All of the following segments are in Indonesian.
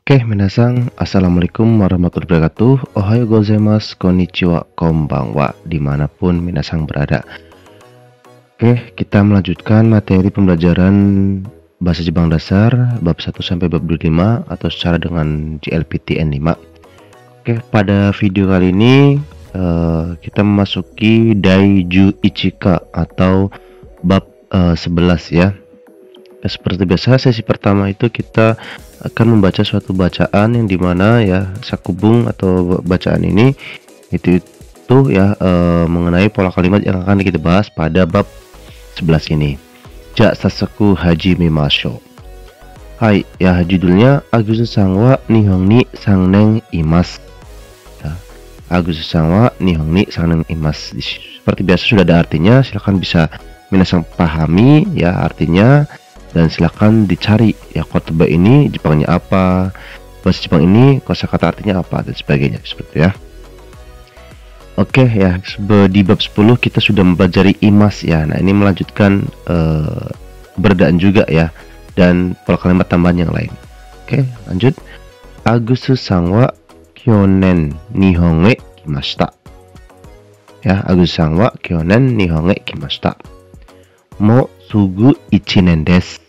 Oke, minasang, assalamualaikum warahmatullahi wabarakatuh. Ohayo gozaimasu, konnichiwa, konbanwa, dimanapun minasang berada. Oke, kita melanjutkan materi pembelajaran bahasa Jepang dasar bab 1 sampai bab 25 atau secara dengan JLPT N5. Oke, pada video kali ini kita memasuki Daiju Ichika atau bab 11 ya. Seperti biasa, sesi pertama itu kita akan membaca suatu bacaan yang dimana ya sakubung atau bacaan ini itu ya mengenai pola kalimat yang akan kita bahas pada bab 11 ini. Ja sasaku hajime mashou. Hai, ya judulnya Agus-san wa Nihon ni sangneng imasu. Ya, Agus-san wa Nihon ni sangneng imasu. Seperti biasa sudah ada artinya, silahkan bisa minasang pahami ya artinya. Dan silakan dicari ya kotoba ini Jepangnya apa, bahasa Jepang ini kosakata artinya apa dan sebagainya seperti ya. Oke ya, di bab 10 kita sudah mempelajari imas ya. Nah, ini melanjutkan berdaan juga ya dan pola kalimat tambahan yang lain. Oke, lanjut. Agus-san wa kyonen Nihon e kimashita. Ya, Agus-san wa kyonen Nihon e kimashita. Mo sugu 1年です。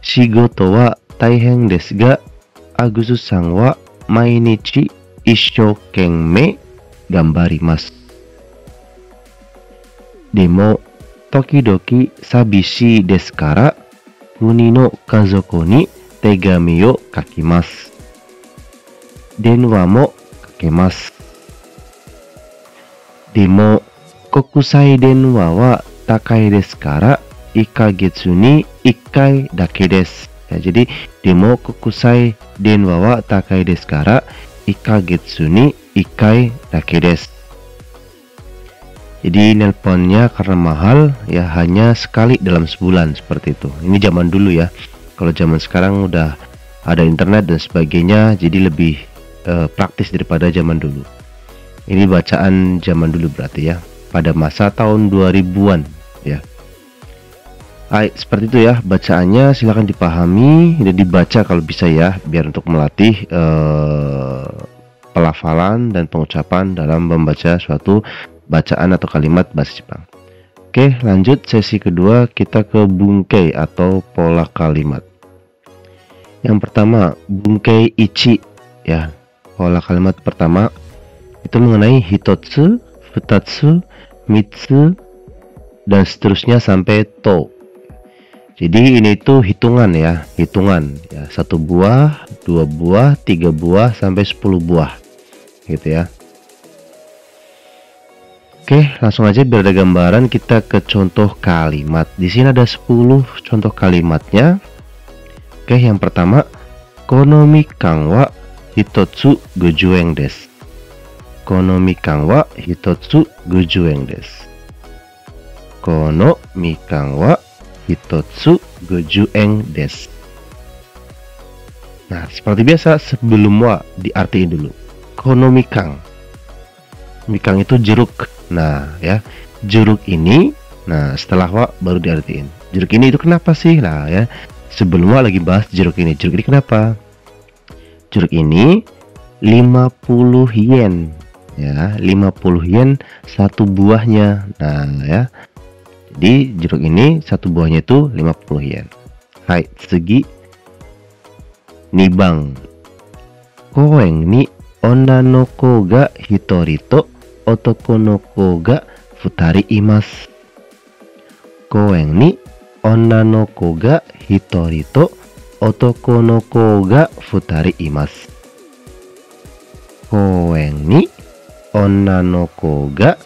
仕事は大変ですが、アグスさんは毎日一生懸命頑張ります。でも、時々寂しいですから、国の家族に手紙を書きます。電話もかけます。でも、国際電話は高いですから、1ヶ月に1回だけです。Ya, jadi demo kokusai denwa wa takai desu kara 1ヶ月に1回だけです。Jadi nelponnya karena mahal ya hanya sekali dalam sebulan seperti itu. Ini zaman dulu ya. Kalau zaman sekarang udah ada internet dan sebagainya, jadi lebih praktis daripada zaman dulu. Ini bacaan zaman dulu berarti ya, pada masa tahun 2000-an ya. Seperti itu ya bacaannya, silahkan dipahami dan dibaca kalau bisa ya, biar untuk melatih pelafalan dan pengucapan dalam membaca suatu bacaan atau kalimat bahasa Jepang. Oke, lanjut sesi kedua, kita ke bunkei atau pola kalimat. Yang pertama, bunkei ichi ya. Pola kalimat pertama itu mengenai hitotsu, futatsu, mitsu dan seterusnya sampai to. Jadi ini itu hitungan ya, hitungan ya, 1 buah, 2 buah, 3 buah sampai 10 buah gitu ya. Oke, langsung aja biar ada gambaran, kita ke contoh kalimat. Di sini ada 10 contoh kalimatnya. Oke, yang pertama, kono mikan wa hitotsu 50 yen desu. Kono mikan wa hitotsu 50 yen desu. Kono mikan wa hitotsu 50 yen desu. Nah, seperti biasa sebelum wa diartiin dulu. Kono mikang. Mikang itu jeruk. Nah, ya. Jeruk ini, nah setelah wa baru diartiin. Jeruk ini itu kenapa sih? Nah, ya. Sebelum wa lagi bahas jeruk ini. Jeruk ini kenapa? Jeruk ini 50 yen. Ya, 50 yen satu buahnya. Nah, ya. Jadi jeruk ini satu buahnya itu 50 yen. Hai, tsugi. Nibang. Koen ni onna no ko ga hitori to otoko no ko ga futari imasu. Koen ni onna no ko ga hitori to otoko no ko ga futari imasu. Koen ni onna no ko ga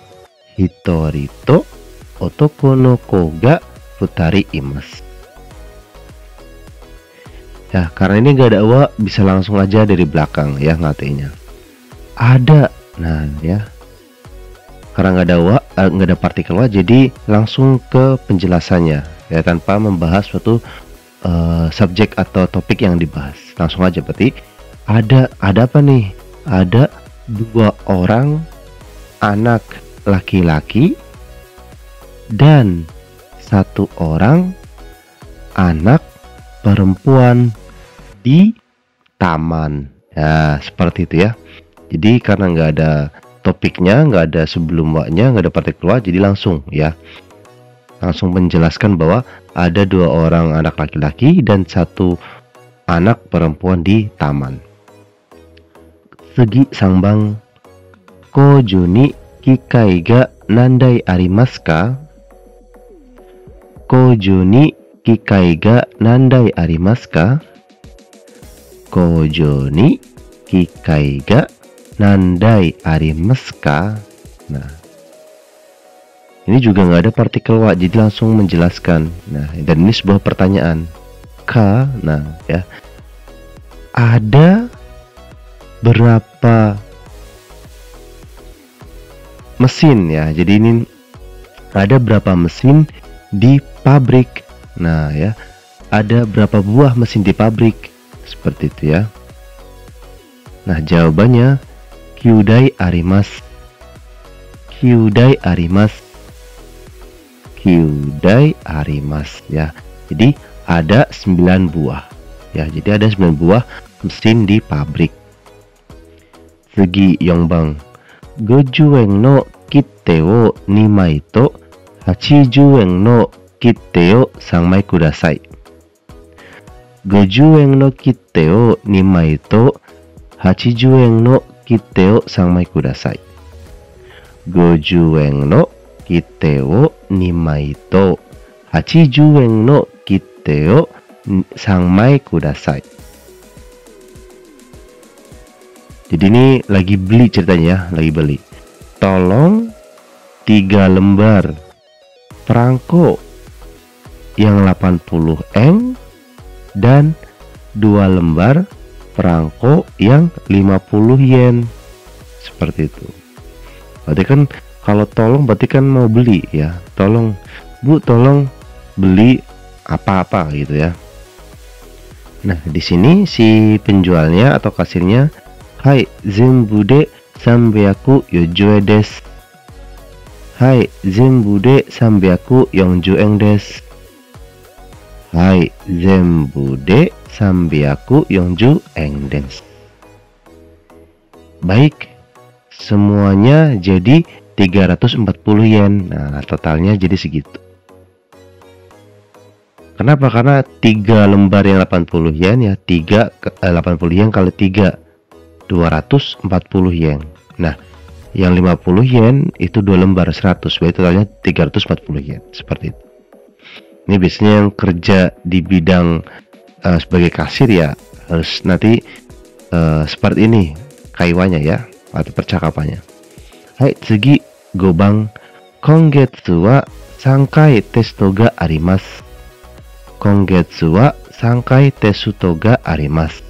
hitori to otoko no ko ga futari imasu. Ya, karena ini gak ada wa, bisa langsung aja dari belakang ya ngatinya. Ada, nah ya. Karena nggak ada wa, nggak ada partikel wa, jadi langsung ke penjelasannya ya tanpa membahas suatu subjek atau topik yang dibahas. Langsung aja berarti ada apa nih? Ada 2 orang anak laki-laki dan 1 orang anak perempuan di taman. Ya, seperti itu ya. Jadi karena nggak ada topiknya, nggak ada sebelum waknya, nggak ada partikel wa, jadi langsung ya. Langsung menjelaskan bahwa ada 2 orang anak laki-laki dan 1 anak perempuan di taman. Segi sangbang kojo ni kikai ga nandai arimasu ka? Kojo ni kikai ga nandai arimasu ka? Kojo ni kikai ga nandai arimasu ka? Nah, ini juga nggak ada partikel wa, jadi langsung menjelaskan. Nah, dan ini sebuah pertanyaan. Ka, nah ya, ada berapa mesin ya? Jadi ini ada berapa mesin di pabrik? Nah ya, ada berapa buah mesin di pabrik? Seperti itu ya. Nah, jawabannya kyudai arimasu. Kyudai arimasu. Kyudai arimasu ya. Jadi ada 9 buah. Ya, jadi ada 9 buah mesin di pabrik. Segi yongbang. 50 yen no kitte wo 2枚と80 yen no kitteを3枚ください。50円の切手を2枚と80円の切手を3枚ください。50円の切手を2枚と80円の切手を3枚ください。Jadi ini lagi beli ceritanya ya, lagi beli. Tolong 3 lembar perangko yang 80 yen dan 2 lembar perangko yang 50 yen. Seperti itu. Berarti kan kalau tolong berarti kan mau beli ya. Tolong Bu, tolong beli apa-apa gitu ya. Nah, di sini si penjualnya atau kasirnya, "Hai, zenbu de 340 yen desu." "Hai, zenbu de 340 yen desu." "Hai, zenbu de 340 yen desu." Baik, semuanya jadi 340 yen. Nah, totalnya jadi segitu. Kenapa? Karena 3 lembar yang 80 yen ya, 80 yen kali 3 240 yen. Nah, yang 50 yen itu 2 lembar 100, berarti totalnya 340 yen. Seperti itu. Ini biasanya yang kerja di bidang sebagai kasir ya, harus nanti seperti ini kaiwanya ya, atau percakapannya. Hai, tsugi gobang. Kongetsu wa 3 kai testo ga arimasu. Kongetsu wa 3 kai testo ga arimasu.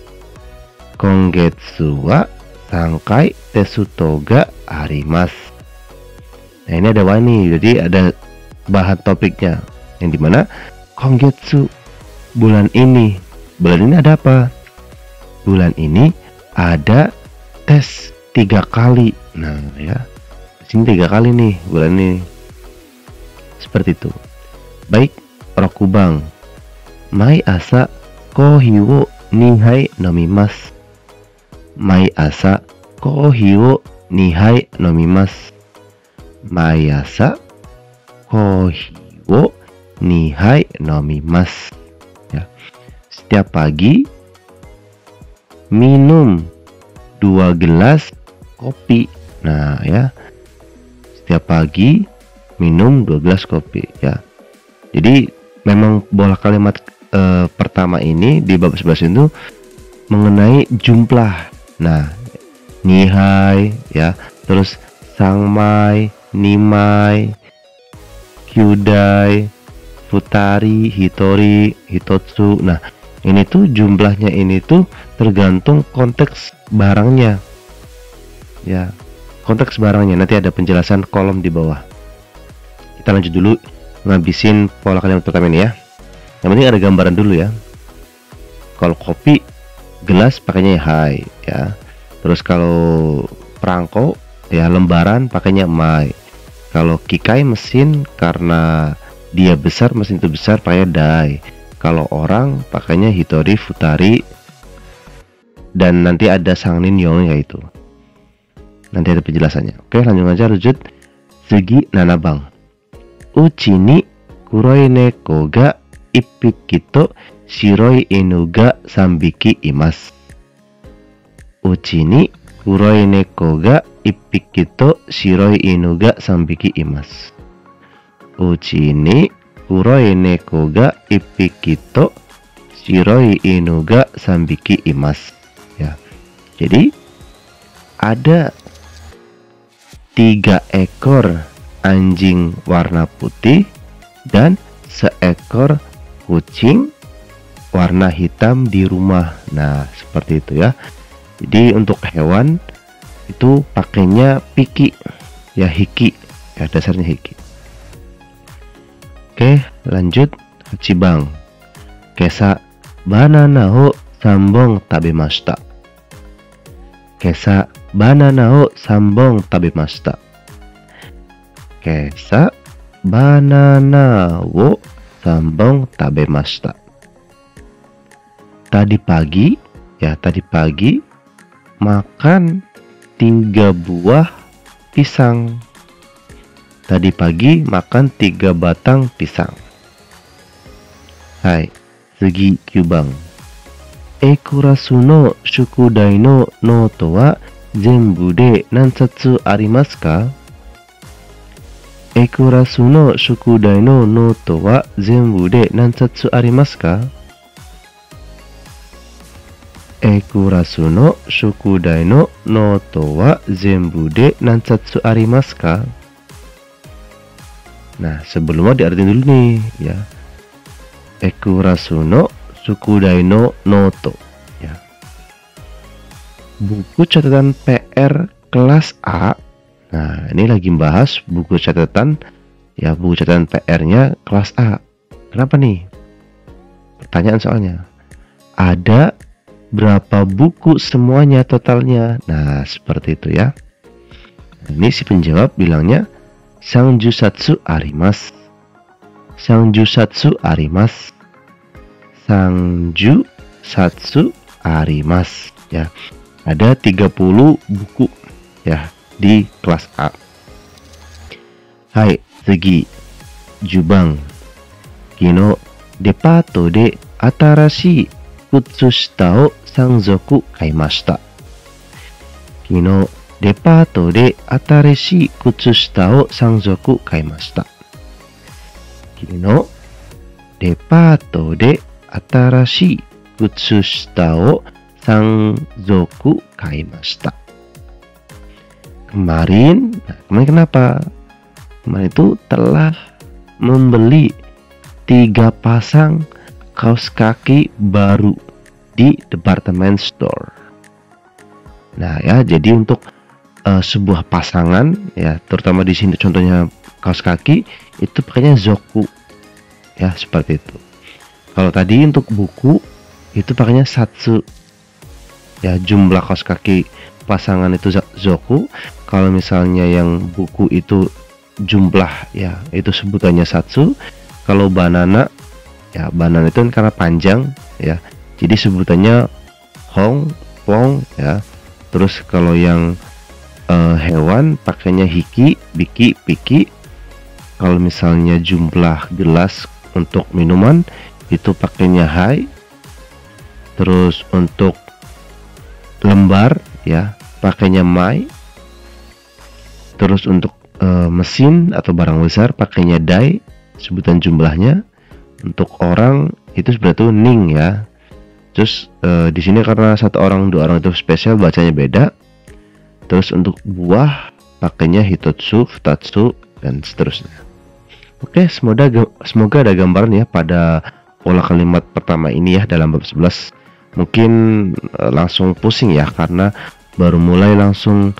Kongetsu wa 3 kai testo ga arimasu. Nah, ini ada wani, jadi ada bahan topiknya. Yang dimana kongetsu, bulan ini. Bulan ini ada apa? Bulan ini ada tes 3 kali. Nah ya, sini 3 kali nih bulan ini. Seperti itu. Baik, rokubang. Mai asa kohi wo 2 hai nomimasu. Mai asa kohi wo 2 hai nomimasu. Mai asa kohi wo 2 hai nomimasu. Ya. Setiap pagi minum 2 gelas kopi. Nah ya, setiap pagi minum 2 gelas kopi ya. Jadi memang bola kalimat pertama ini di bab 11 itu mengenai jumlah. Nah, nihai ya, terus sangmai, nimai, kyudai, futari, hitori, hitotsu. Nah, ini tuh jumlahnya ini tuh tergantung konteks barangnya. Ya, konteks barangnya nanti ada penjelasan kolom di bawah. Kita lanjut dulu ngabisin pola kalimat pertama ini ya. Yang penting ada gambaran dulu ya. Kalau kopi gelas pakainya hai ya. Terus kalau perangko ya lembaran pakainya mai. Kalau kikai mesin karena dia besar, mesin itu besar, pakai dai. Kalau orang pakainya hitori, futari, dan nanti ada sang ninyong kayak itu. Nanti ada penjelasannya. Oke, lanjut aja lanjut. Sugi nanabang. Uchi ni kuroi neko ga ippiki to shiroi inu ga 3 biki imasu. Uchi ni kuroi neko ga ippiki to shiroi inu ga 3 biki imasu. Uchi ni kuroi neko ga ippiki to shiroi inu ga 3 biki imasu. Ya. Jadi ada 3 ekor anjing warna putih dan seekor kucing warna hitam di rumah. Nah, seperti itu ya. Jadi untuk hewan itu pakainya piki, ya hiki, ya dasarnya hiki. Oke, lanjut Hachibang. Kesa banana o 3 本 tabemashita. Kesa banana o 3 本 tabemashita. Kesa banana o 3 本 tabemashita. Tadi pagi makan 3 buah pisang. Tadi pagi makan 3 batang pisang. Hai, Sugi Kyubang. Ekurasu no shukudai no note wa zenbu de nansatsu arimasu ka? Ekurasu no shukudai no note wa zenbu de nansatsu arimasu ka? Ekurasu no shukudai no note wa zenbu de nansatsu arimasu ka? Nah, sebelumnya diartikan dulu nih, ya. Ekurasu no shukudai no noto, ya. Buku catatan PR kelas A. Nah, ini lagi membahas buku catatan, ya, buku catatan PR-nya kelas A. Kenapa nih? Pertanyaan soalnya. Ada berapa buku semuanya totalnya? Nah, seperti itu ya. Ini si penjawab bilangnya Sanjusatsu arimasu. Sanjusatsu arimasu. Sanjusatsu arimasu, ya. Ada 30 buku, ya, di kelas A. Hai, Sugi Jubang. Kino depato de atarashii kutsushita o 3 zoku kaimashita. Kino depato de atarashii kutsushita o 3 zoku kaimashita. Kino depato de atarashii kutsushita o 3 zoku kaimashita. Kemarin kenapa? Kemarin itu telah membeli 3 pasang kaos kaki baru di department store. Nah, ya, jadi untuk sebuah pasangan, ya, terutama di sini contohnya kaos kaki itu pakainya zoku, ya, seperti itu. Kalau tadi untuk buku itu pakainya satsu, ya, jumlah kaos kaki pasangan itu zoku. Kalau misalnya yang buku itu jumlah, ya, itu sebutannya satsu. Kalau banana, ya, banana itu kan karena panjang, ya, jadi sebutannya hong, pong, ya. Terus kalau yang hewan pakainya hiki, biki, piki. Kalau misalnya jumlah gelas untuk minuman itu pakainya hai. Terus untuk lembar, ya, pakainya mai. Terus untuk mesin atau barang besar pakainya dai, sebutan jumlahnya. Untuk orang itu sebenarnya tuh ning, ya. Terus di sini karena 1 orang 2 orang itu spesial bacanya beda. Terus untuk buah pakainya hitotsu, futatsu, dan seterusnya. Oke, semoga ada gambaran ya pada pola kalimat pertama ini ya dalam bab 11. Mungkin langsung pusing ya karena baru mulai langsung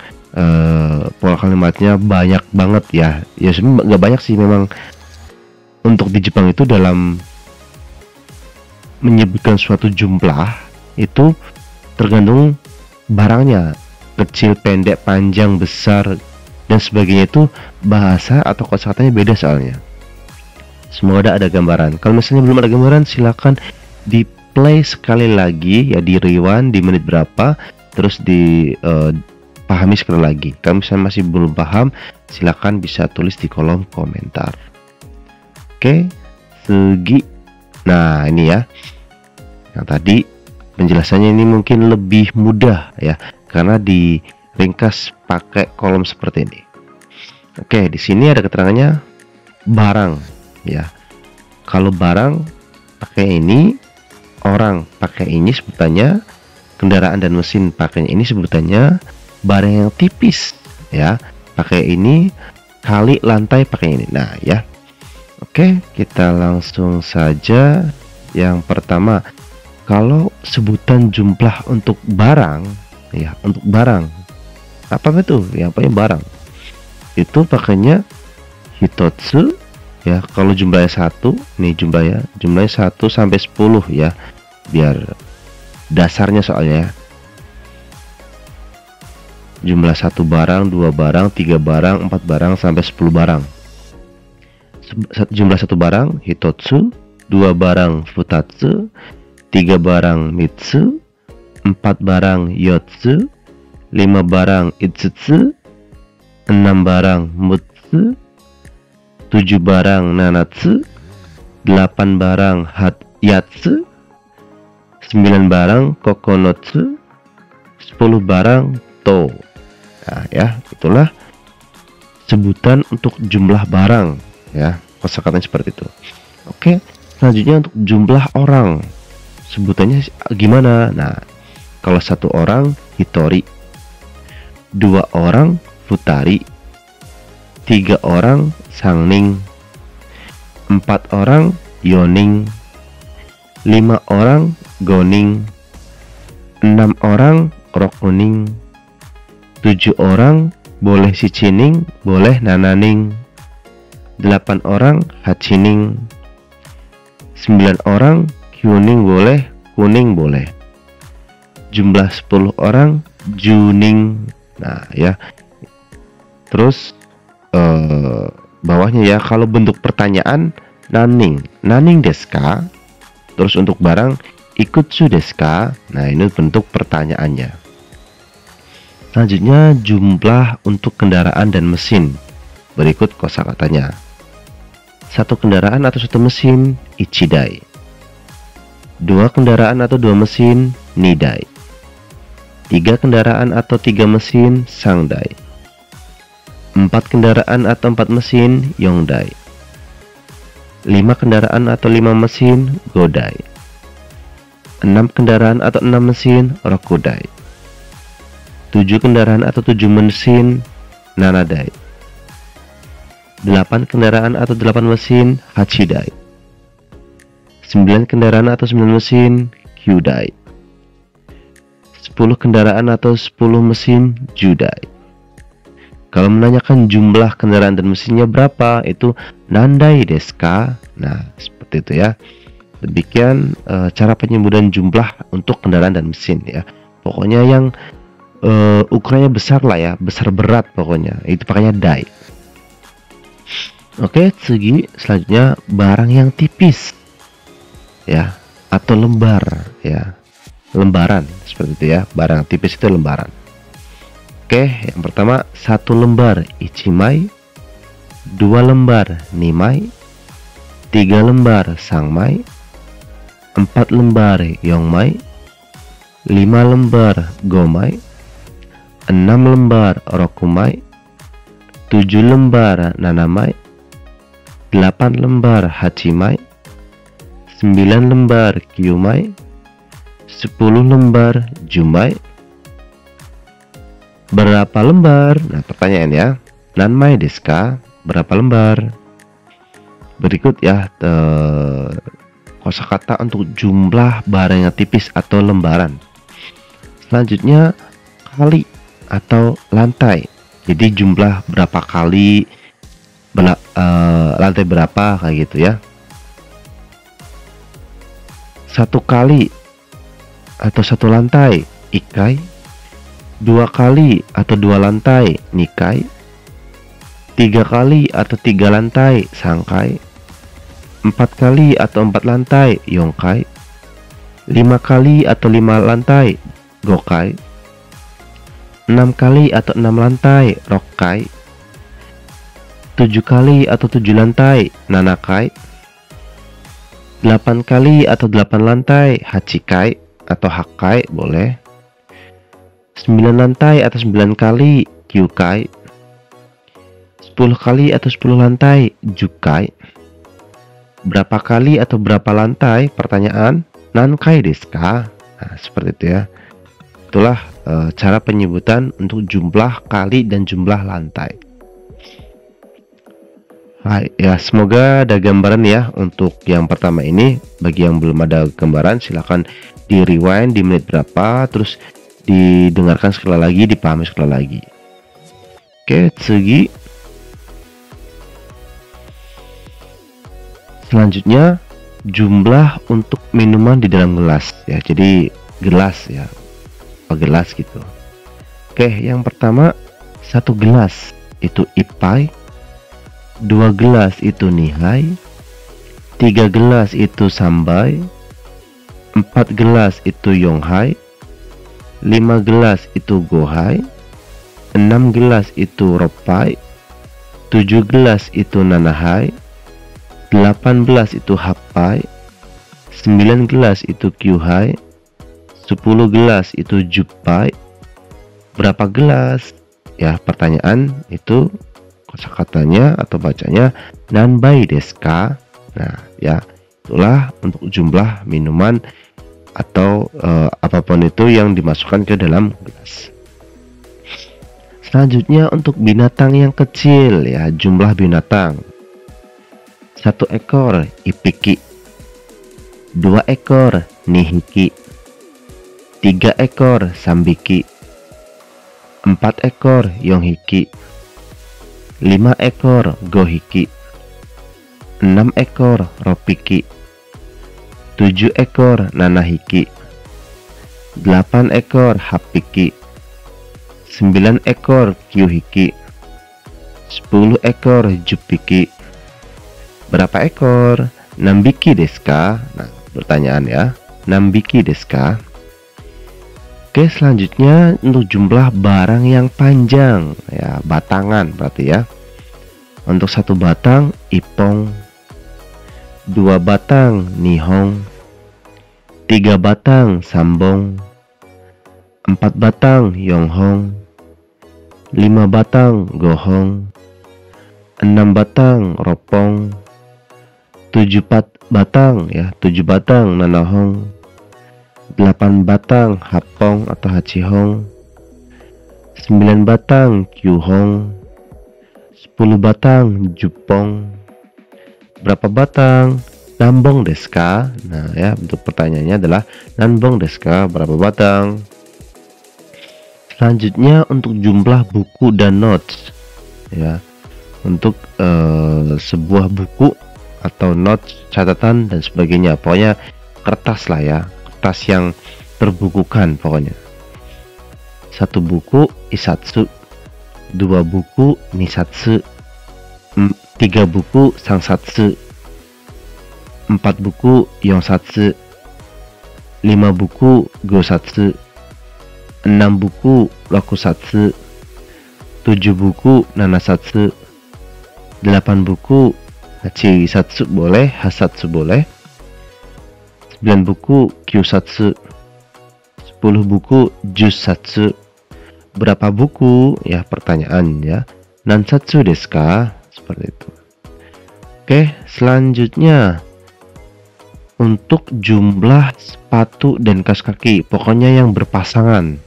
pola kalimatnya banyak banget ya. Ya sebenarnya nggak banyak sih memang. Untuk di Jepang itu dalam menyebutkan suatu jumlah itu tergantung barangnya, kecil, pendek, panjang, besar, dan sebagainya. Itu bahasa atau kosakatanya beda soalnya. Semoga ada gambaran. Kalau misalnya belum ada gambaran, silakan play sekali lagi ya, di rewind di menit berapa, terus pahami sekali lagi. Kalau misalnya masih belum paham, silakan bisa tulis di kolom komentar. Oke, segi. Nah, ini ya. Yang tadi penjelasannya ini mungkin lebih mudah ya, karena diringkas pakai kolom seperti ini. Oke, di sini ada keterangannya barang ya. Kalau barang pakai ini, orang pakai ini sebutannya, kendaraan dan mesin pakainya ini sebutannya barang yang tipis ya, pakai ini, kali lantai pakai ini. Nah ya, oke, kita langsung saja. Yang pertama, kalau sebutan jumlah untuk barang ya, untuk barang apa itu ya, pakai barang itu pakainya hitotsu ya. Kalau jumlahnya 1, nih jumlahnya 1 sampai 10 ya, biar dasarnya soalnya. Jumlah 1 barang, 2 barang, 3 barang, 4 barang sampai 10 barang. Jumlah 1 barang hitotsu, 2 barang futatsu, 3 barang mitsu, 4 barang yotsu, 5 barang itsutsu, 6 barang mutsu, 7 barang nanatsu, 8 barang yatsu, 9 barang kokonotsu, 10 barang to. Nah ya, itulah sebutan untuk jumlah barang ya, kosakatanya seperti itu. Oke, selanjutnya untuk jumlah orang, sebutannya gimana? Nah, kalau 1 orang hitori, 2 orang futari, 3 orang sangning, 4 orang yoning, 5 orang goning, 6 orang rokuning, 7 orang boleh sichining, boleh nananing, 8 orang hachining, 9 orang kuning boleh, kuning boleh, jumlah 10 orang juning. Nah ya, terus bawahnya ya, kalau bentuk pertanyaan naning, naning desu ka? Terus untuk barang ikutsu desu ka? Nah ini bentuk pertanyaannya. Selanjutnya jumlah untuk kendaraan dan mesin. Berikut kosakatanya. 1 kendaraan atau 1 mesin ichidai, 2 kendaraan atau 2 mesin nidai, 3 kendaraan atau 3 mesin sangdai, 4 kendaraan atau 4 mesin yongdai, 5 kendaraan atau 5 mesin godai, 6 kendaraan atau 6 mesin rokudai, 7 kendaraan atau 7 mesin nanadai, 8 kendaraan atau 8 mesin hachidai, 9 kendaraan atau 9 mesin kyudai, 10 kendaraan atau 10 mesin judai. Kalau menanyakan jumlah kendaraan dan mesinnya berapa, itu nandai desu ka? Nah seperti itu ya. Demikian cara penyebutan jumlah untuk kendaraan dan mesin ya. Pokoknya yang ukurannya besar lah ya, besar berat pokoknya, itu pakainya dai. Oke, selanjutnya barang yang tipis ya, atau lembar ya, lembaran seperti itu ya. Barang tipis itu lembaran. Oke, yang pertama 1 lembar ichimai, 2 lembar nimai, 3 lembar sangmai, 4 lembar yongmai, 5 lembar gomai, 6 lembar rokumai, 7 lembar nanamai, 8 lembar hachimai, 9 lembar kyumai, 10 lembar jumai. Berapa lembar? Nah pertanyaan ya, nanmai desu ka? Berapa lembar? Berikut ya kosakata untuk jumlah barang yang tipis atau lembaran. Selanjutnya kali atau lantai. Jadi jumlah berapa kali, lantai berapa kayak gitu ya. 1 kali atau 1 lantai ikai, 2 kali atau 2 lantai nikai, 3 kali atau 3 lantai sangkai, 4 kali atau 4 lantai yongkai, 5 5 kali atau 5 lantai, gokai. 6 kali atau 6 lantai, rokkai. 7 kali atau 7 lantai, nanakai. 8 kali atau 8 lantai, hachikai atau hakkai boleh. 9 lantai atau 9 kali, kyukai. 10 kali atau 10 lantai, jukai. Berapa kali atau berapa lantai? Pertanyaan, nankai desu ka? Nah, seperti itu ya. Itulah cara penyebutan untuk jumlah kali dan jumlah lantai. Hai, ya semoga ada gambaran ya untuk yang pertama ini. Bagi yang belum ada gambaran silahkan di rewind di menit berapa, terus didengarkan sekali lagi, dipahami sekali lagi. Oke, tsugi. Selanjutnya jumlah untuk minuman di dalam gelas ya. Jadi gelas ya, gelas gitu. Oke, yang pertama 1 gelas itu ippai, 2 gelas itu nihai, 3 gelas itu sambai, 4 gelas itu yonghai, 5 gelas itu gohai, 6 gelas itu roppai, 7 gelas itu nanahai, 8 gelas itu happai, 9 gelas itu kyuhai, 10 gelas itu juppai. Berapa gelas? Ya, pertanyaan itu kosakatanya atau bacanya nanbai desu ka? Nah, ya itulah untuk jumlah minuman atau apapun itu yang dimasukkan ke dalam gelas. Selanjutnya untuk binatang yang kecil ya, jumlah binatang. 1 ekor ipiki, 2 ekor nihiki, 3 ekor sambiki, 4 ekor yonghiki, 5 ekor gohiki, 6 ekor ropiki, 7 ekor nanahiki, 8 ekor hapiki, 9 ekor kyuhiki, 10 ekor jupiki. Berapa ekor? Nambiki desu ka? Nah, pertanyaan ya, nambiki desu ka? Oke, selanjutnya untuk jumlah barang yang panjang ya, batangan berarti ya. Untuk 1 batang ipong, 2 batang nihong, 3 batang sambong, 4 batang yonghong, 5 batang gohong, 6 batang ropong, 7 batang ya, 7 batang nanahong, 8 batang hapong atau hachihong, 9 batang kyuhong, 10 batang jupong. Berapa batang? Nambong desu ka? Nah ya, bentuk pertanyaannya adalah nambong desu ka? Berapa batang? Selanjutnya untuk jumlah buku dan notes ya. Untuk sebuah buku atau notes, catatan dan sebagainya, pokoknya kertas lah ya, kertas yang terbukukan pokoknya. 1 buku isatsu, 2 buku nisatsu, 3 buku sangsatsu, 4 buku yonsatsu, 5 buku gosatsu, 6 buku rokusatsu, 7 buku nanasatsu, 8 buku hachisatsu boleh, hasatsu boleh, 9 buku kyusatsu, 10 buku jusatsu. Berapa buku? Ya, pertanyaan ya. Nansatsu desu ka? Seperti itu. Oke, selanjutnya untuk jumlah sepatu dan kaos kaki, pokoknya yang berpasangan.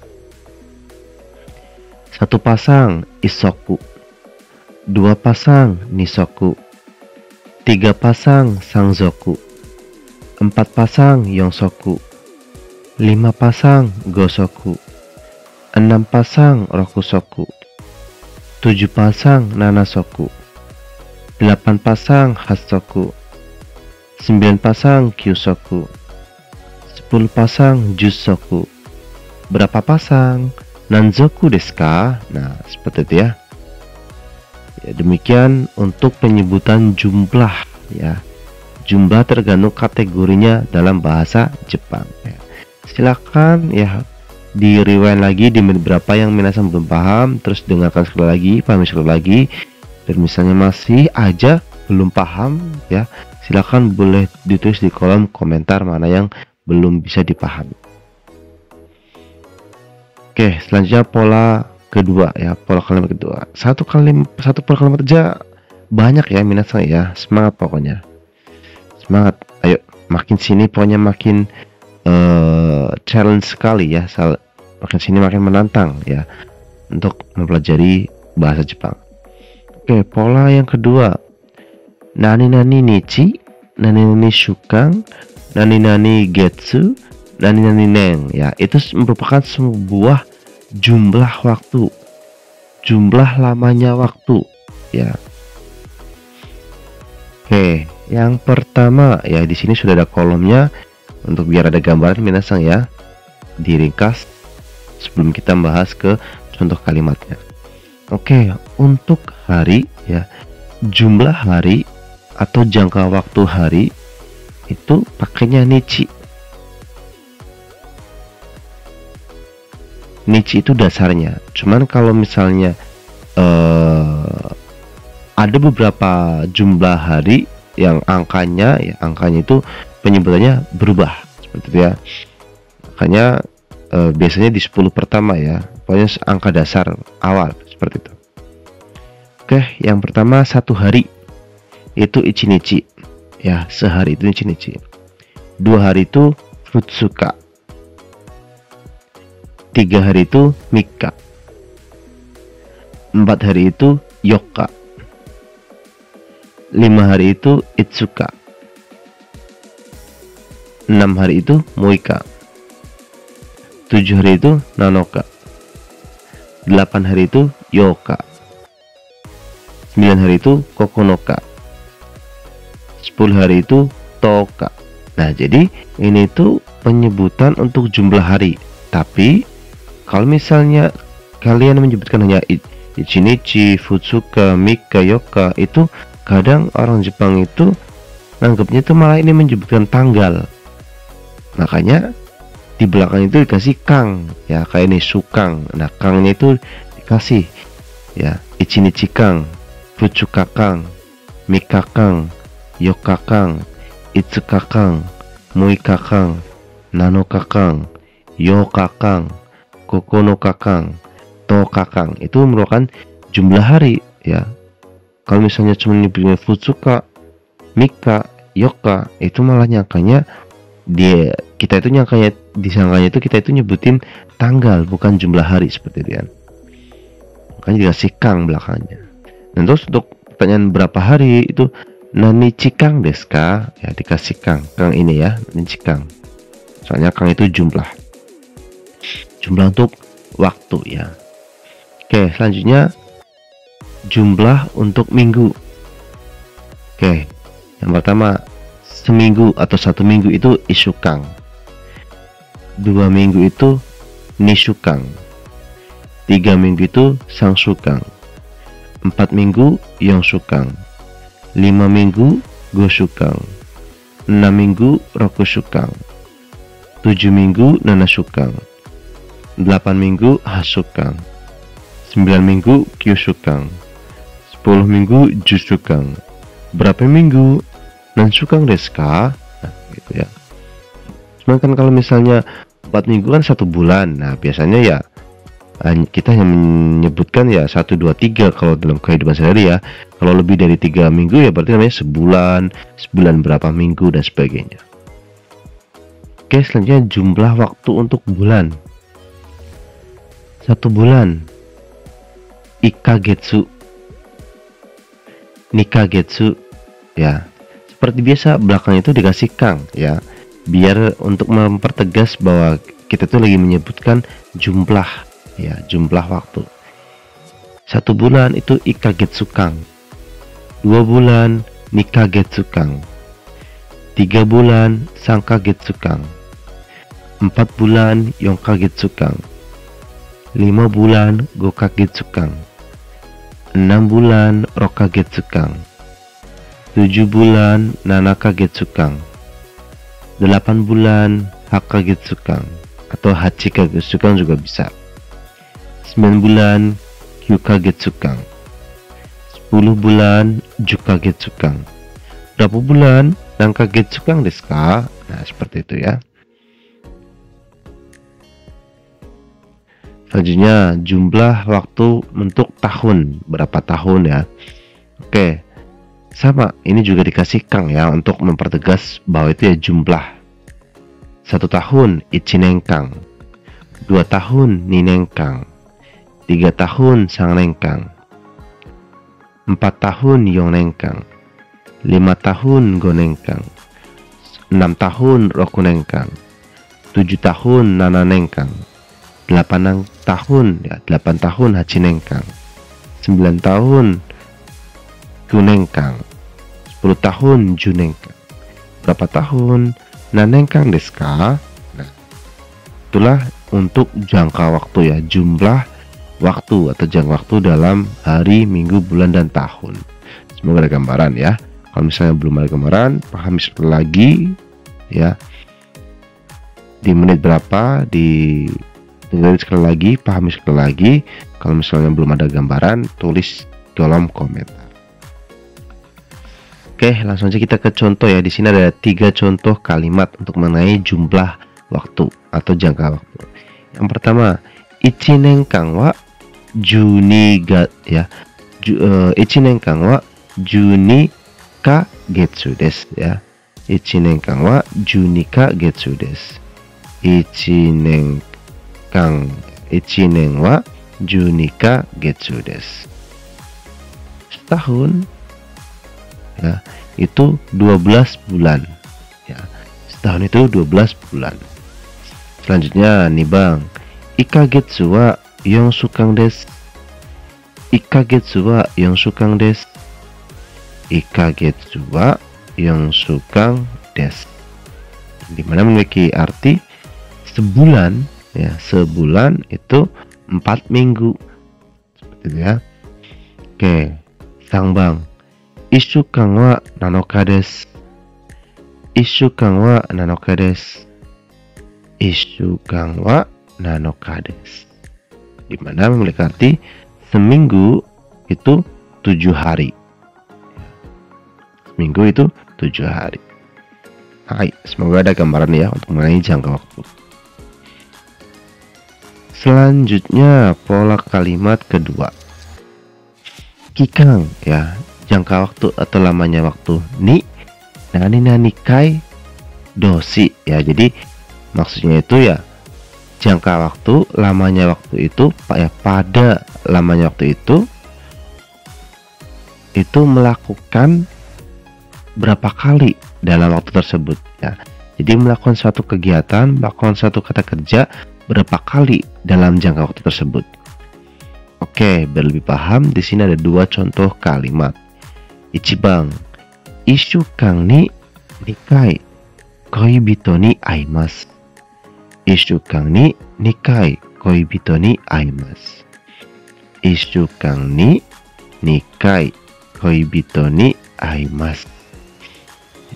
1 pasang isoku, 2 pasang nisoku, 3 pasang sangzoku, 4 pasang yonsoku, 5 pasang gosoku, 6 pasang rokusoku, 7 pasang nanasoku, 8 pasang hasoku, 9 pasang kyusoku, 10 pasang jussoku. Berapa pasang? Nanzoku desu ka? Nah, seperti itu ya. Ya, demikian untuk penyebutan jumlah ya jumlah tergantung kategorinya dalam bahasa Jepang. Ya. Silakan ya di rewind lagi di menit berapa yang minasan belum paham, terus dengarkan sekali lagi, pahami sekali lagi. Dan misalnya masih aja belum paham ya, silakan boleh ditulis di kolom komentar mana yang belum bisa dipahami. Oke, selanjutnya pola kedua ya, pola kalimat kedua. Satu pola kalimat aja banyak ya minasan ya. Semangat pokoknya. Semangat. Ayo, makin sini pokoknya makin challenge sekali ya. Makin sini makin menantang ya untuk mempelajari bahasa Jepang. Oke, pola yang kedua. Nani nani nichi, nani nani shukan, nani nani getsu, nani nani nen ya, itu merupakan sebuah jumlah waktu, jumlah lamanya waktu ya. Oke, yang pertama ya, di sini sudah ada kolomnya untuk biar ada gambaran minasan ya, diringkas sebelum kita bahas ke contoh kalimatnya. Oke, untuk hari ya, jumlah hari atau jangka waktu hari itu pakainya nichi. Nichi itu dasarnya. Cuman kalau misalnya ada beberapa jumlah hari yang angkanya itu penyebutannya berubah seperti itu ya. Makanya biasanya di 10 pertama ya, pokoknya angka dasar awal seperti itu. Oke, yang pertama satu hari itu ichinichi ya, sehari itu ichinichi. 2 hari itu futsuka. 3 hari itu mika. 4 hari itu yoka. 5 hari itu itsuka. 6 hari itu moika. 7 hari itu nanoka. 8 hari itu yoka. 9 hari itu kokonoka. 10 hari itu toka. Nah, jadi ini tuh penyebutan untuk jumlah hari. Tapi kalau misalnya kalian menyebutkan hanya ichinichi, futsuka, mika, yoka, itu kadang orang Jepang itu nanggapnya itu malah ini menyebutkan tanggal. Makanya di belakang itu dikasih kang ya, kayak ini sukang. Nah, kangnya itu dikasih ya, ichinichi kang, futsuka kang, mika kang, yoka kang, itsuka kang, moika kang, nanoka kang, yoka kang, kokonoka kang, toka kang. Itu merupakan jumlah hari ya. Kalau misalnya cuma nyebutnya futsuka, mika, yoka, itu malah nyangkanya kita itu disangkanya itu kita itu nyebutin tanggal bukan jumlah hari seperti itu ya. Makanya dikasih kang belakangnya. Dan terus untuk pertanyaan berapa hari itu nani cikang desu ka? Ya, dikasih kang ini ya, nani cikang. Soalnya kang itu jumlah untuk waktu ya. Oke, selanjutnya jumlah untuk minggu. Oke, yang pertama seminggu atau 1 minggu itu isukang. 2 minggu itu nishukang. 3 minggu itu sangsukang. 4 minggu yongsukang. 5 minggu gosukang. 6 minggu rokusukang. 7 minggu nanasukang. 8 minggu hasukang. 9 minggu kyusukang. 10 minggu jusukang. Berapa minggu nansukang desu ka? Nah, gitu ya. Cuman kan kalau misalnya 4 minggu kan 1 bulan. Nah, biasanya ya kita hanya menyebutkan ya 1, 2, 3 kalau dalam kehidupan sehari ya. Kalau lebih dari 3 minggu ya berarti namanya sebulan berapa minggu dan sebagainya. Oke, selanjutnya jumlah waktu untuk bulan. 1 bulan ikagetsu, nikagetsu ya. Seperti biasa belakang itu dikasih kang ya, biar untuk mempertegas bahwa kita tuh lagi menyebutkan jumlah ya, jumlah waktu. 1 bulan itu ikagetsu kang. 2 bulan nikagetsu kang. 3 bulan sankagetsu kang. 4 bulan yonkagetsu kang. 5 bulan gokagetsu kang. 6 bulan rokagetsu kang. 7 bulan Nanaka Getsukang, 8 bulan Hakka Getsukang atau Hachika Getsukang juga bisa. 9 bulan Kyuka Getsukang, 10 bulan Juka Getsukang. Berapa bulan Nanka Getsukang desu ka? Nah, seperti itu ya. Selanjutnya jumlah waktu untuk tahun, berapa tahun ya. Oke, sama, ini juga dikasih kang ya untuk mempertegas bahwa itu ya jumlah. 1 tahun ichinengkang, 2 tahun ninengkang, 3 tahun sangnengkang, 4 tahun yonengkang, 5 tahun gonengkang, 6 tahun rokunengkang, 7 tahun nananengkang, 8 tahun ya, 8 tahun hachinengkang, 9 tahun kunengkang, 10 tahun junengkang. Berapa tahun nanengkang desu ka? Nah, itulah untuk jangka waktu ya, jumlah waktu atau jangka waktu dalam hari, minggu, bulan, dan tahun. Semoga ada gambaran ya. Kalau misalnya belum ada gambaran, pahami sekali lagi ya, di menit berapa, di dengerin sekali lagi, pahami sekali lagi. Kalau misalnya belum ada gambaran, tulis kolom komentar. Oke, langsung aja kita ke contoh ya. Di sini ada 3 contoh kalimat untuk mengenai jumlah waktu atau jangka waktu. Yang pertama, ichinengkang wa juni ga ya. Ichinengkang wa juni ka getsu desu ya. Ichinengkang wa juni ka getsu desu. Ichineng wa junika getsu desu. Setahun ya, itu 12 bulan ya. Setahun itu 12 bulan. Selanjutnya nih Bang, ikagetsu wa yonsukang desu. Ikagetsu wa yonsukang desu. Ikagetsu wa yonsukang desu, dimana memiliki arti sebulan ya, sebulan itu 4 minggu seperti itu ya. Oke, sang Bang, ishukan wa nanoka desu. Ishukan wa nanoka desu. Ishukan wa nanoka desu, dimana memiliki arti seminggu itu 7 hari. Seminggu itu 7 hari. Hai, semoga ada gambaran ya untuk mengenai jangka waktu. Selanjutnya pola kalimat kedua, kikang ya, jangka waktu atau lamanya waktu. Ni nani kai dosi ya. Jadi maksudnya itu ya, jangka waktu, lamanya waktu itu ya, pada lamanya waktu itu melakukan berapa kali dalam waktu tersebut ya. Jadi melakukan suatu kegiatan, melakukan suatu kata kerja berapa kali dalam jangka waktu tersebut. Oke, biar lebih paham, di sini ada 2 contoh kalimat. Ichibang, ishukan ni nikai koibito ni aimasu. Ishukan ni nikai koibito ni aimasu. Ishukan ni nikai koibito ni aimasu.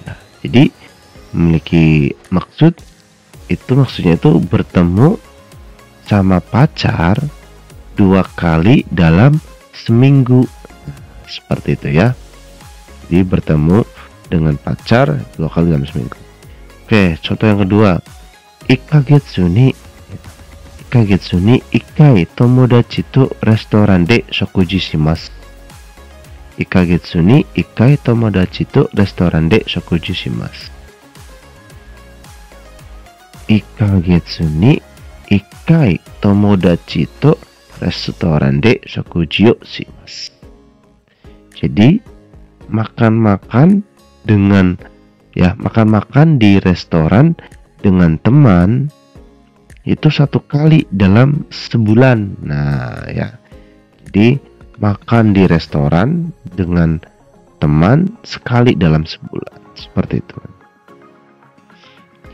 Ya, jadi memiliki maksud, itu maksudnya itu bertemu sama pacar 2 kali dalam seminggu, seperti itu ya. Jadi bertemu dengan pacar 2 kali dalam seminggu. Oke, contoh yang kedua, ikagetsu ni ikai tomodachi to restoran de shokuji shimasu. Ikagetsu ni ikai tomodachi to restoran de shokuji shimasu. Ikagetsu ni ikai tomodachi to restoran de shokuji o shimasu. Jadi makan-makan dengan ya, makan-makan di restoran dengan teman itu 1 kali dalam sebulan. Nah ya, jadi makan di restoran dengan teman sekali dalam sebulan, seperti itu.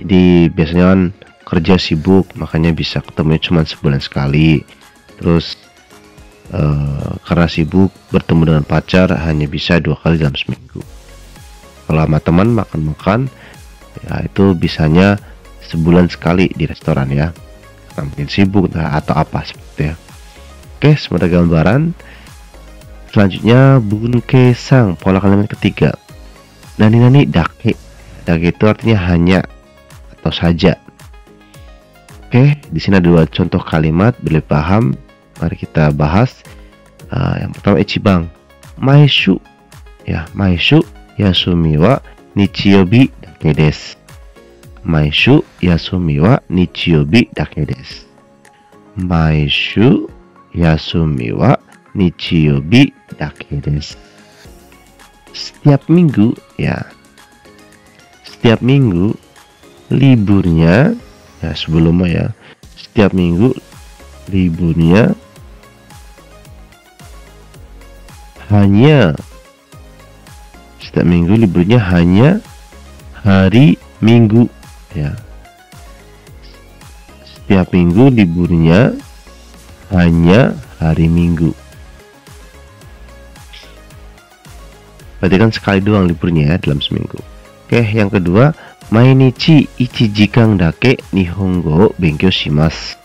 Jadi biasanya kan kerja sibuk, makanya bisa ketemu cuma sebulan sekali. Terus karena sibuk, bertemu dengan pacar hanya bisa 2 kali dalam seminggu. Kalau sama teman makan-makan ya itu bisanya sebulan sekali di restoran ya, karena mungkin sibuk atau apa seperti ya. Oke, sebagai gambaran selanjutnya bunkesang, pola kalimat ketiga. Nani dake. Dake itu artinya hanya atau saja. Oke, di sini ada 2 contoh kalimat boleh paham. Mari kita bahas. Yang pertama ichibang, maishu ya, maishu yasumi wa nichiyobi dake desu. Maishu yasumi wa nichiyobi dake desu. Maishu yasumi wa nichiyobi dake desu. Setiap minggu ya. Setiap minggu liburnya ya, sebelumnya ya. Setiap minggu liburnya hanya hari Minggu ya. Setiap minggu liburnya hanya hari Minggu. Berarti kan sekali doang liburnya ya dalam seminggu. Oke, yang kedua, mainichi 1 jikan dake nihongo o benkyou shimasu.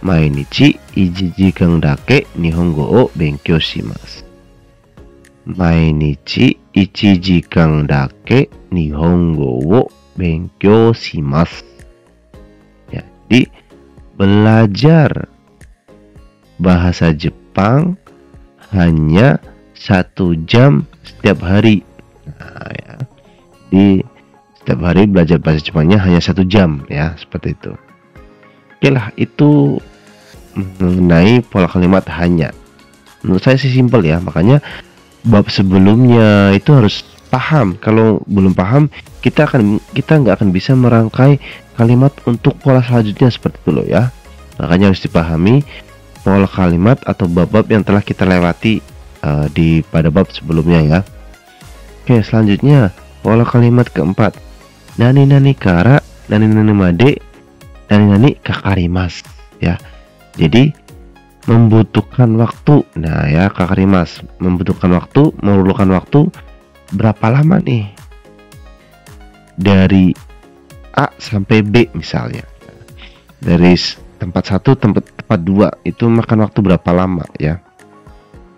Mainichi 1 jikan dake nihongo o benkyou shimasu. Mainichi 1 jikan dake nihongo o benkyou shimasu. Jadi belajar bahasa Jepang hanya 1 jam setiap hari. Nah, ya. Di setiap hari belajar bahasa Jepangnya hanya 1 jam ya, seperti itu. Oke lah, itu mengenai pola kalimat hanya. Menurut saya sih simpel ya, makanya bab sebelumnya itu harus paham. Kalau belum paham, kita nggak akan bisa merangkai kalimat untuk pola selanjutnya seperti itu loh ya. Makanya harus dipahami pola kalimat atau bab-bab yang telah kita lewati pada bab sebelumnya ya. Oke, selanjutnya pola kalimat keempat. Nani kara, nani made, nani kakarimas ya. Jadi membutuhkan waktu. Nah ya, kakarimas membutuhkan waktu, memerlukan waktu berapa lama nih? Dari A sampai B misalnya. Dari tempat 1 tempat 2 itu makan waktu berapa lama ya?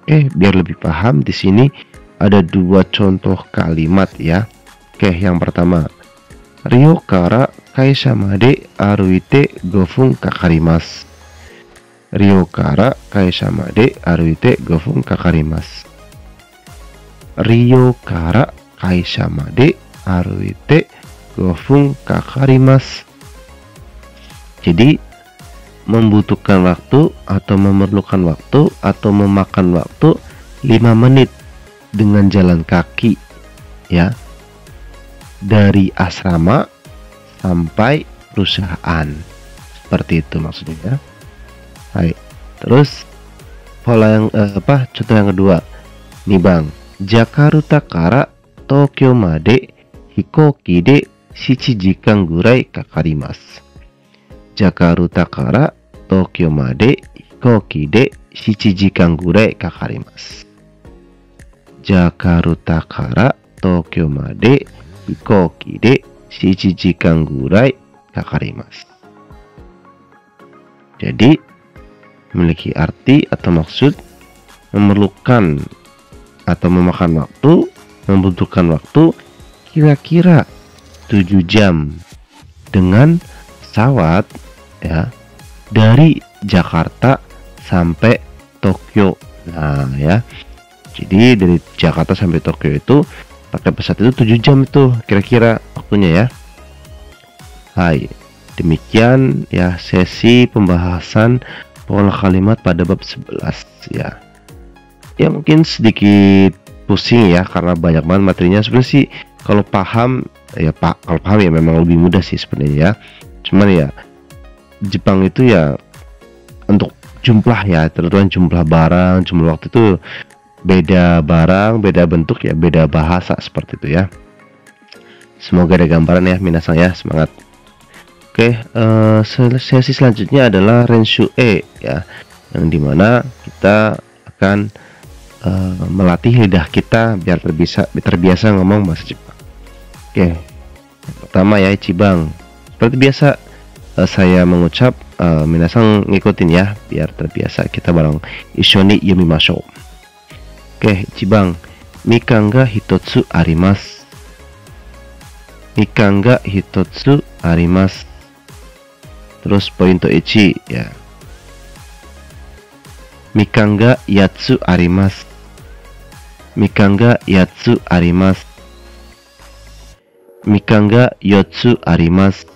Oke, biar lebih paham di sini ada 2 contoh kalimat ya. Oke, yang pertama, Rio kara kaisha made aruite 5 分かかります。Rio kara kaisha made aruite 5 分かかります。Rio kara kaisha made aruite 5 分かかります。Jadi membutuhkan waktu atau memerlukan waktu atau memakan waktu 5 menit dengan jalan kaki ya, dari asrama sampai perusahaan. Seperti itu maksudnya ya. Hai. Terus pola yang contoh yang kedua nih bang, Jakarta kara Tokyo made hikoki de 7 jikan gurai kakarimasu. Jakarta kara Tokyo made hikoki de 7 jikan gurai kakarimasu. Jakarta kara Tokyo made hikoki de 7 jikan gurai kakarimasu. Jadi memiliki arti atau maksud memerlukan atau memakan waktu, membutuhkan waktu kira-kira 7 jam dengan pesawat ya, dari Jakarta sampai Tokyo. Nah ya, jadi dari Jakarta sampai Tokyo itu pakai pesawat itu 7 jam itu kira-kira waktunya ya. Hai, demikian ya sesi pembahasan pola kalimat pada bab 11 ya. Ya mungkin sedikit pusing ya karena banyak banget materinya. Sebenarnya sih kalau paham ya kalau paham ya memang lebih mudah sih sebenarnya ya. Cuman ya Jepang itu ya untuk jumlah ya, terutama jumlah barang, jumlah waktu itu beda barang, beda bentuk ya, beda bahasa seperti itu ya. Semoga ada gambaran ya minasang ya, semangat. Oke, sesi selanjutnya adalah Renshu E ya, yang dimana kita akan melatih lidah kita biar terbiasa ngomong bahasa Jepang. Oke, yang pertama ya ichibang. Seperti biasa saya mengucap, minasang ngikutin ya biar terbiasa. Kita bareng ishoni yomimashou. Oke, ichibang. Mikan ga hitotsu arimasu. Mikan ga hitotsu arimasu. Terus poin 1 ya. Mikan ga yatsu arimasu. Mikan ga yatsu arimasu. Mikan ga yotsu arimasu.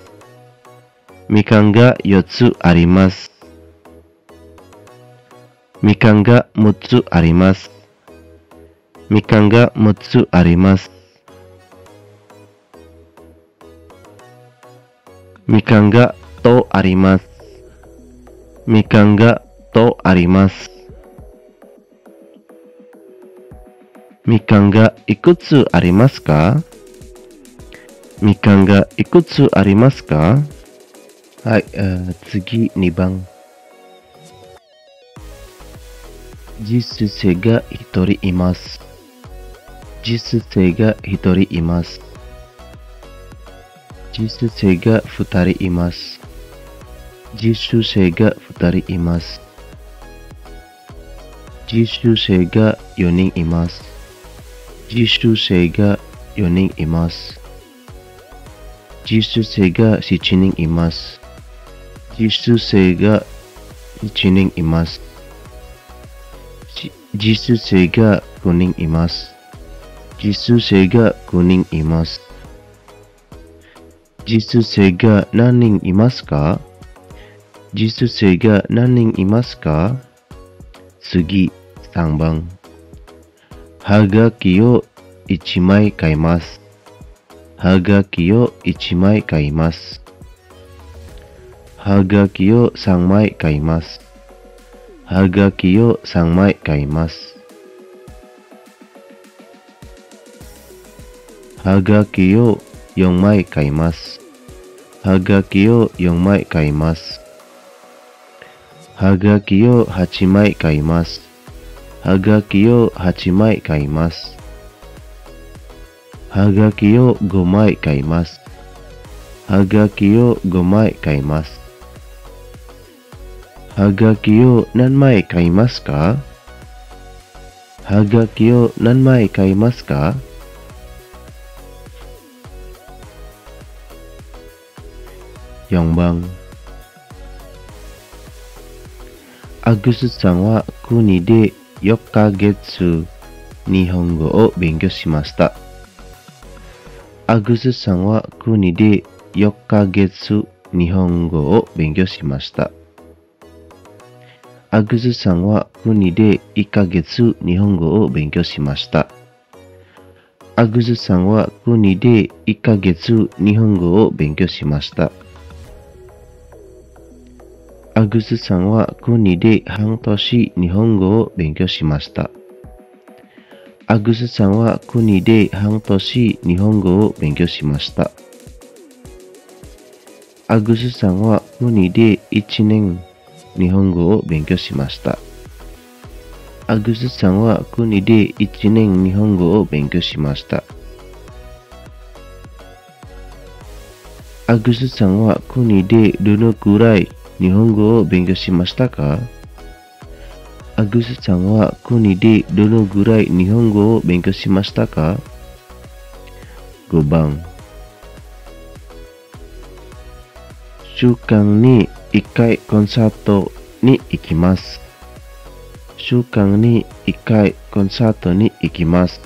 Mikan ga yotsu arimasu. Mikan ga mutsu arimasu. Mikan ga mutsu arimasu. Mikan ga to arimasu. Mikan ga to arimasu. Mikan ga ikutsu arimasu ka? Mikan ga ikutsu arimasu ka? Hai, tsugi 2番。実生が1人います。実生が1人います。実生が2人います。実習生が2人います。実習生が4人います。実習生が4人います。実習生が7人います。実習生が1人います。実習生が5人います。実習生が5人います。実習生が何人いますか？実習生が何人いますか？次、3番。はがきを1枚買います。はがきを1枚買います。はがきを3枚買います。はがきを3枚買います。はがきを4枚買います。はがきを4枚買います。はがきを8枚買います。はがきを8枚買います。はがきを5枚買います。はがきを5枚買います。はがきを何枚買いますか？はがきを何枚買いますか？4番。アグスさんは国で4ヶ月日本語を勉強しました。アグスさんは国で4ヶ月日本語を勉強しました。アグスさんは国で1ヶ月日本語を勉強しました。アグスさんは国で1ヶ月日本語を勉強しました。アグスさんは国で半年日本語を勉強しました。アグスさんは国で半年日本語を勉強しました。アグスさんは国で1年日本語を勉強しました。アグスさんは国で1年日本語を勉強しました。アグスさんは国でどのくらい日本語を勉強しましたか？アグスさんは国でどのぐらい日本語を勉強しましたか？ 5 番。週間に1回コンサートに行きます。週間に1回コンサートに行きます。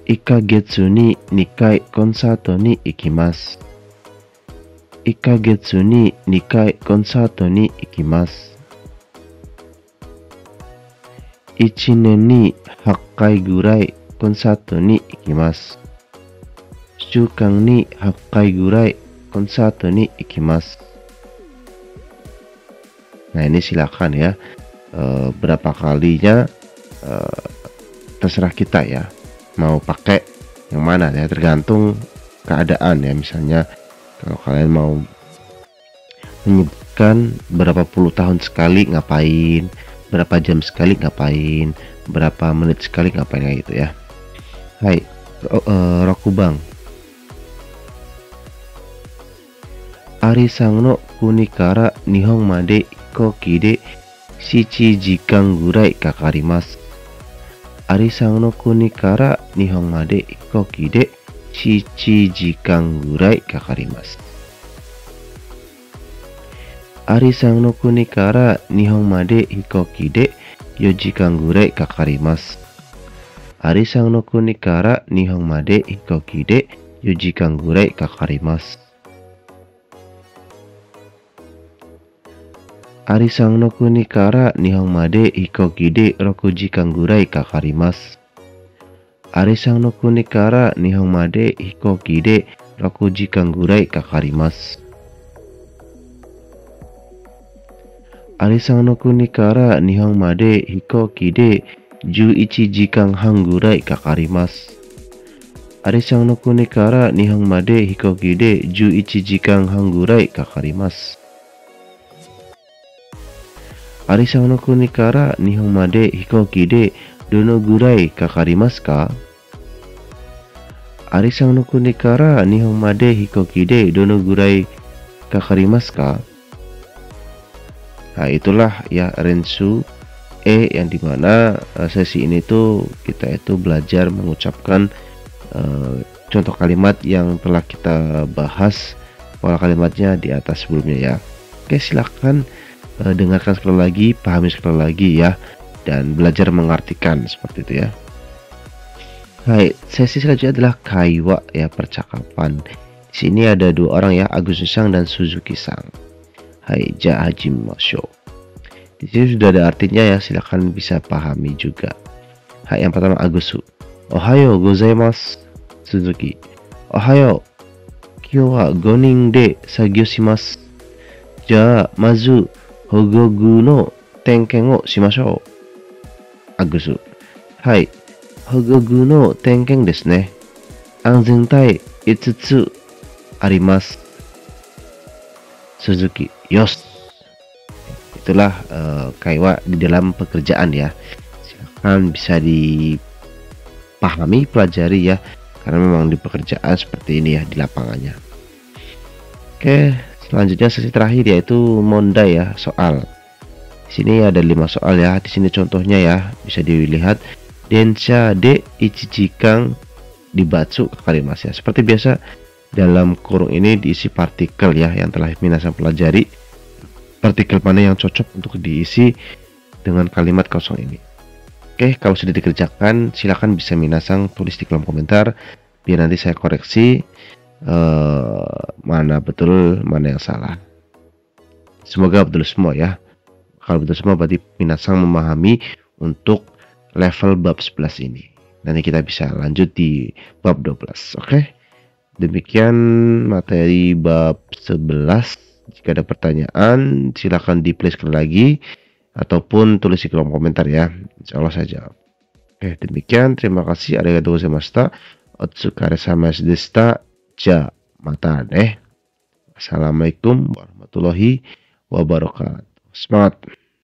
1ヶ月に2回コンサートに行きます。1ヶ月に2回コンサートに行きます。1年に8回ぐらいコンサートに行きます。週間に8回ぐらいコンサートに行きます。Nah ini silakan ya, berapa kalinya terserah kita ya, mau pakai yang mana ya, tergantung keadaan ya. Misalnya kalau kalian mau menyebutkan berapa puluh tahun sekali ngapain, berapa jam sekali ngapain, berapa menit sekali ngapain kayak gitu ya. Hai, Rokubang. Ari-san no kuni kara Nihon made hikoki de 7 時間 gurai kakarimasu. Ari-san no kuni kara Nihon made hikoki de 7 時間 gurai kakarimasu. Ari-san no kuni kara Nihon made hikoki de 4 時間 gurai kakarimasu. Ari-san no kuni kara Nihon made hikoki de 4 時間 gurai kakarimasu. Ari-san no kuni kara Nihon made hikoki de 6 時間 gurai kakarimasu. Ari-san no kuni kara Nihon made hikoki de 6 時間 gurai kakarimasu. Ari-san no kuni kara Nihon made hikoki de 11 時間 半 gurai kakarimasu. Ari-san no kuni kara Nihon made hikoki de 11 時間 半 gurai kakarimasu. Ari-san no kuni kara Nihon made hikoki de dono gurai kakarimasu ka? Ari-san no kuni kara Nihon made hikoki de dono gurai kakarimasu ka? Nah, itulah ya Rensu yang dimana sesi ini tuh kita itu belajar mengucapkan contoh kalimat yang telah kita bahas pola kalimatnya di atas sebelumnya ya. Oke, silahkan dengarkan sekali lagi, pahami sekali lagi ya, dan belajar mengartikan seperti itu ya. Hai, sesi selanjutnya adalah kaiwa ya, percakapan. Di sini ada dua orang ya, Agustus-san dan Suzuki-san. Hai, jahajimashou. Di sini sudah ada artinya ya, silakan bisa pahami juga. Hai, yang pertama Agusu. Ohayo gozaimasu. Suzuki. Ohayo. Kyou wa 5 人で作業します。じゃあまず保護具の点検をしましょう。アグス。はい。保護具の点検ですね。安全帯5つあります。Suzuki. Yos. Itulah kaiwa di dalam pekerjaan ya. Silakan bisa dipahami, pelajari ya. Karena memang di pekerjaan seperti ini ya, di lapangannya. Oke, selanjutnya sesi terakhir yaitu mondai ya, soal. Di sini ada 5 soal ya. Di sini contohnya ya, bisa dilihat. Densha de 1 時間 dibatsu kakarimasu ya. Seperti biasa dalam kurung ini diisi partikel ya yang telah minasan pelajari. Partikel mana yang cocok untuk diisi dengan kalimat kosong ini. Oke, kalau sudah dikerjakan silakan bisa minasan tulis di kolom komentar biar nanti saya koreksi mana betul mana yang salah. Semoga betul semua ya. Kalau betul semua berarti minasan memahami untuk level bab 11 ini. Nanti kita bisa lanjut di bab 12. Oke. Demikian materi bab 11. Jika ada pertanyaan silakan di play sekali lagi ataupun tulis di kolom komentar ya. Insya Allah saya jawab. Oke, demikian. Terima kasih. Arigatou gozaimashita. Otsukare sama deshita. Ja, mata ne. Assalamualaikum warahmatullahi wabarakatuh. Semangat.